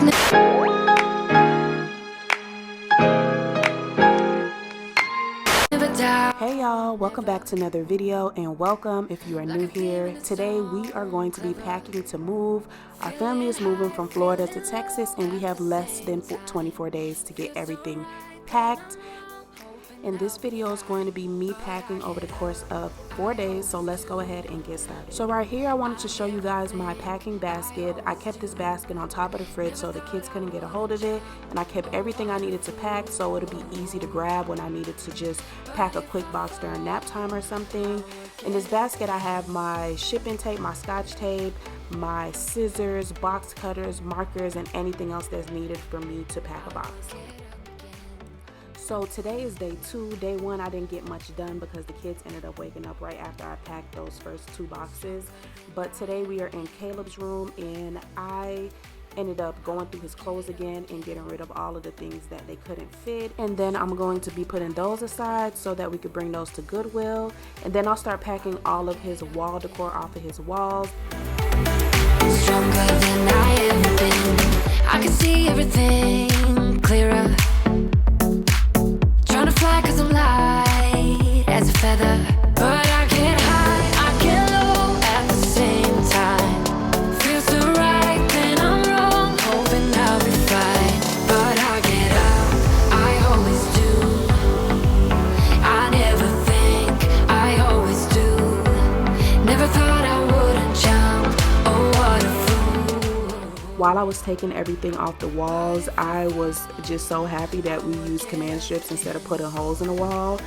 Hey y'all, welcome back to another video, and welcome if you are new here. Today we are going to be packing to move. Our family is moving from Florida to Texas, and we have less than 24 days to get everything packed. And this video is going to be me packing over the course of 4 days, so let's go ahead and get started. So right here I wanted to show you guys my packing basket. I kept this basket on top of the fridge so the kids couldn't get a hold of it, and I kept everything I needed to pack so it'll be easy to grab when I needed to just pack a quick box during nap time or something. In this basket I have my shipping tape, my scotch tape, my scissors, box cutters, markers, and anything else that's needed for me to pack a box. So today is day 2. Day 1 I didn't get much done because the kids ended up waking up right after I packed those first 2 boxes. But today we are in Caleb's room, and I ended up going through his clothes again and getting rid of all of the things that they couldn't fit. And then I'm going to be putting those aside so that we could bring those to Goodwill. And then I'll start packing all of his wall decor off of his walls. Stronger than I ever been. I can see everything clearer. Trying to fly cause I'm light as a feather, but I get high, I get low at the same time. Feels so right, then I'm wrong, hoping I'll be fine. But I get up, I always do. I never think, I always do. Never thought I wouldn't jump, oh what a fool. While I was taking everything off the walls, I was just so happy that we used command strips instead of putting holes in the wall.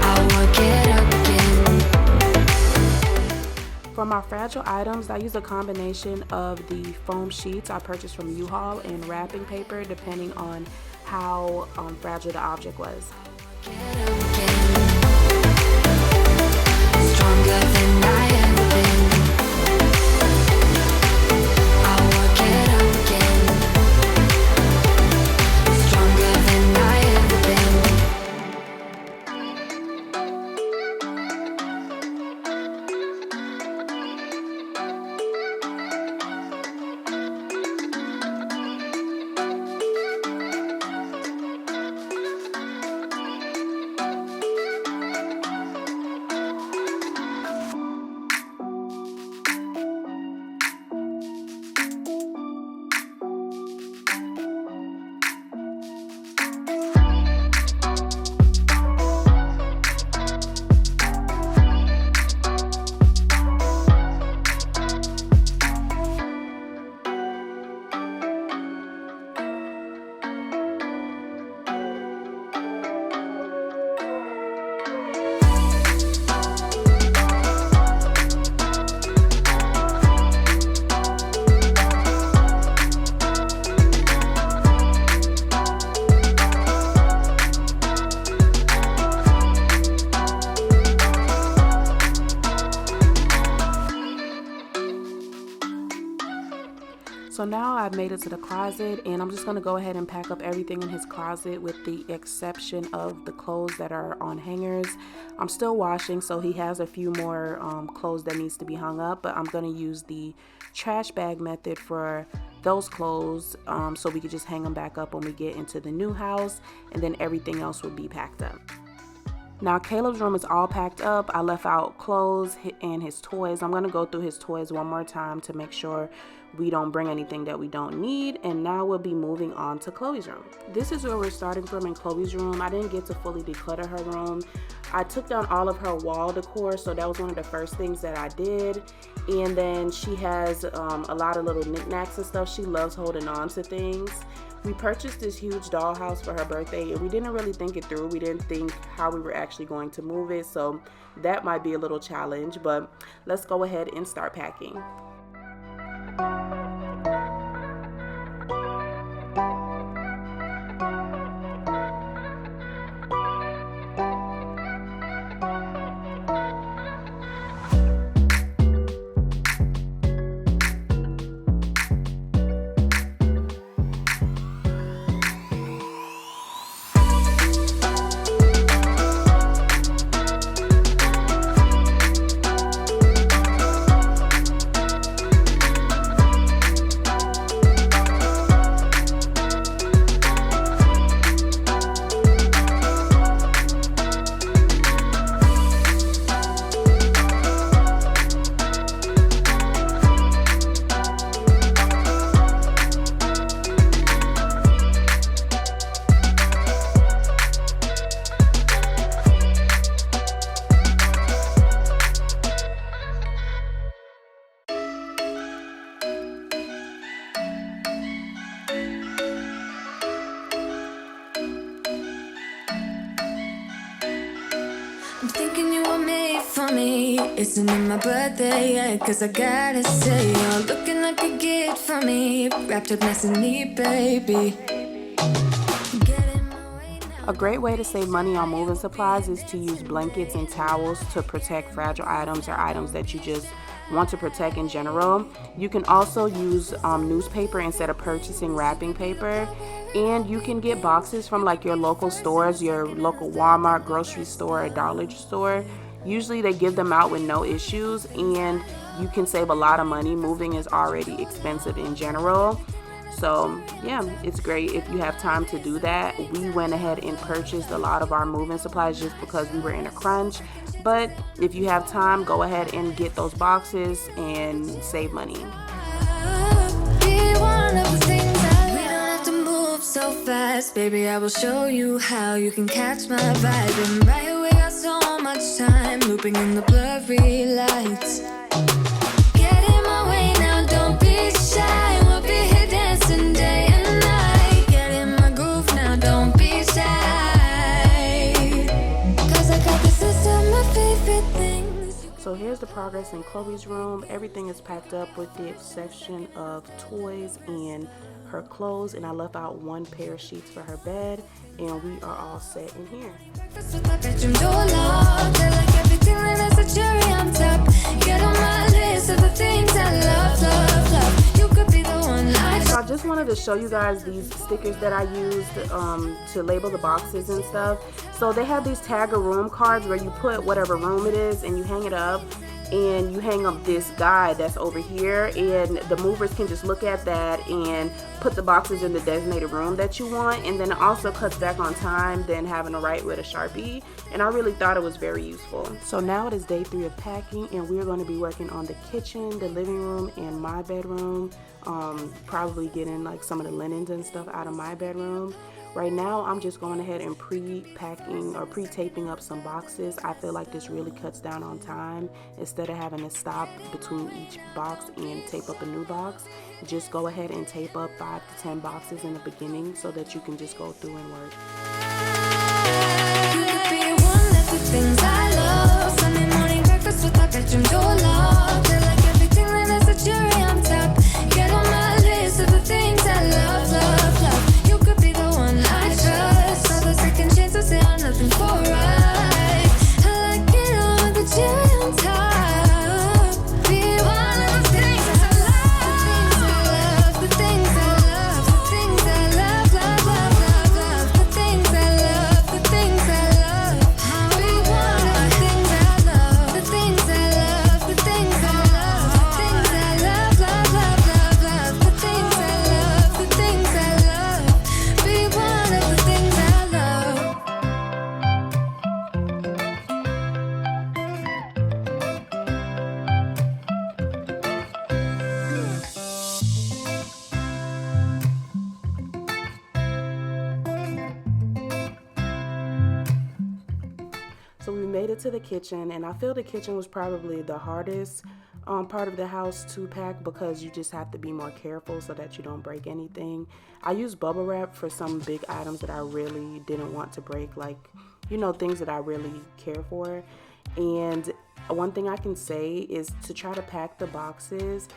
I'll work it up again. For my fragile items, I use a combination of the foam sheets I purchased from U-Haul and wrapping paper, depending on how fragile the object was. Get up again. Stronger than I ever been. I'll work it up again. Stronger than I ever been. So now I've made it to the closet, and I'm just going to go ahead and pack up everything in his closet with the exception of the clothes that are on hangers. I'm still washing, so he has a few more clothes that needs to be hung up, but I'm going to use the trash bag method for those clothes so we could just hang them back up when we get into the new house, and then everything else will be packed up. Now Caleb's room is all packed up. I left out clothes and his toys. I'm going to go through his toys one more time to make sure we don't bring anything that we don't need. And now we'll be moving on to Chloe's room. This is where we're starting from in Chloe's room. I didn't get to fully declutter her room. I took down all of her wall decor, so that was one of the first things that I did. And then she has a lot of little knickknacks and stuff. She loves holding on to things. We purchased this huge dollhouse for her birthday, and we didn't really think it through. We didn't think how we were actually going to move it, so that might be a little challenge, but let's go ahead and start packing. for me. Isn't it my birthday yet? Cause I gotta say, you're looking like a gift for me. Wrapped up nice and neat, baby. A great way to save money on moving supplies is to use blankets and towels to protect fragile items or items that you just want to protect in general. You can also use newspaper instead of purchasing wrapping paper. And you can get boxes from like your local stores, your local Walmart, grocery store, or Dollar store. Usually they give them out with no issues, and you can save a lot of money. Moving is already expensive in general. So yeah, it's great if you have time to do that. We went ahead and purchased a lot of our moving supplies just because we were in a crunch. But if you have time, go ahead and get those boxes and save money. So fast, baby, I will show you how you can catch my vibe. And right away, got so much time looping in the blurry lights. Get in my way now, don't be shy. We'll be here dancing day and night. Get in my groove now, don't be shy. Cause I got this list of my favorite things. So here's the progress in Chloe's room. Everything is packed up with the exception of toys and her clothes, and I left out one pair of sheets for her bed, and we are all set in here. So I just wanted to show you guys these stickers that I used to label the boxes and stuff. So they have these tag a room cards where you put whatever room it is and you hang it up, and you hang up this guide that's over here, and the movers can just look at that and put the boxes in the designated room that you want. And then it also cuts back on time than having to write with a Sharpie, and I really thought it was very useful. So now it is day 3 of packing, and we're going to be working on the kitchen, the living room, and my bedroom. Probably getting like some of the linens and stuff out of my bedroom. Right now, I'm just going ahead and pre-packing or pre-taping up some boxes. I feel like this really cuts down on time. Instead of having to stop between each box and tape up a new box, just go ahead and tape up 5 to 10 boxes in the beginning so that you can just go through and work. You could be one of the things I love. Sunday morning breakfast with my bedroom door locked. I like everything that has a cherry on top. Get on my list of the things I love, love, love. You could be the one I trust. All the second chances, they are nothing for us. I like it all with the cherry on top. Be one of the things I love. The things I love, the things I love, the things I love, love, love, love, love. The things I love, the things I love. Be one of the things I love. The things I love, the things I love, the things I love, love, love, love, love. The things I love, the things I love. Be one of the things I love. So we made it to the kitchen, and I feel the kitchen was probably the hardest part of the house to pack because you just have to be more careful so that you don't break anything. I used bubble wrap for some big items that I really didn't want to break, like, you know, things that I really care for. And one thing I can say is to try to pack the boxes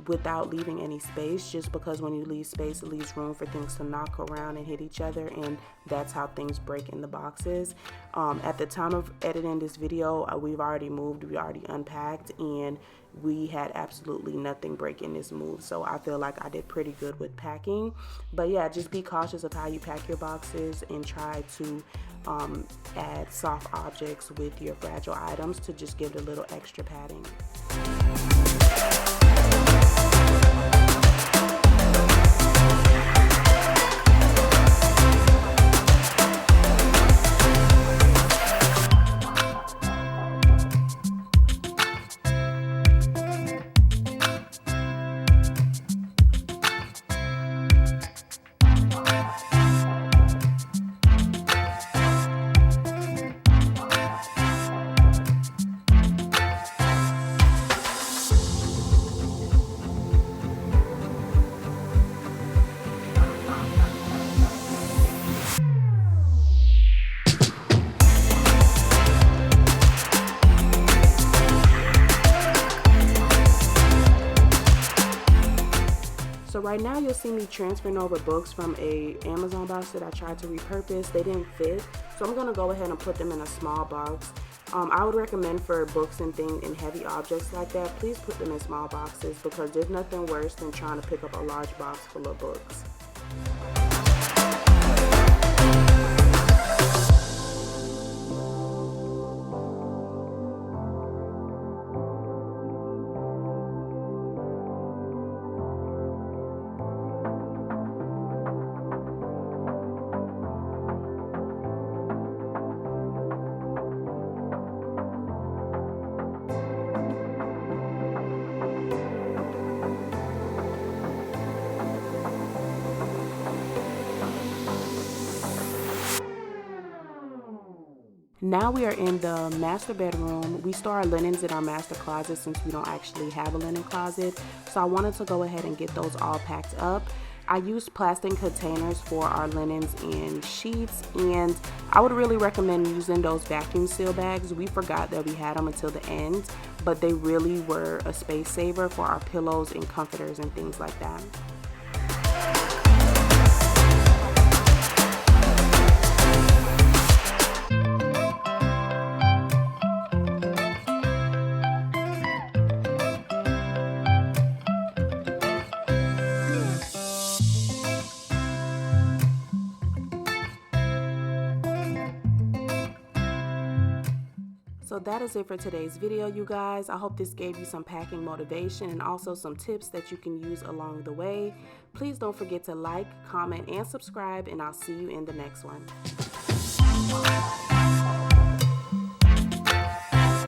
without leaving any space, just because when you leave space, it leaves room for things to knock around and hit each other, and that's how things break in the boxes. At the time of editing this video, we've already moved, we already unpacked, and we had absolutely nothing break in this move. So I feel like I did pretty good with packing. But yeah, just be cautious of how you pack your boxes, and try to add soft objects with your fragile items to just give it a little extra padding. right now you'll see me transferring over books from a Amazon box that I tried to repurpose. They didn't fit, so I'm going to go ahead and put them in a small box. I would recommend for books and things and heavy objects like that, please put them in small boxes, because there's nothing worse than trying to pick up a large box full of books. Now we are in the master bedroom. We store our linens in our master closet since we don't actually have a linen closet. So I wanted to go ahead and get those all packed up. I used plastic containers for our linens and sheets, and I would really recommend using those vacuum seal bags. We forgot that we had them until the end, but they really were a space saver for our pillows and comforters and things like that. So that is it for today's video, you guys. I hope this gave you some packing motivation and also some tips that you can use along the way. Please don't forget to like, comment, and subscribe, and I'll see you in the next one.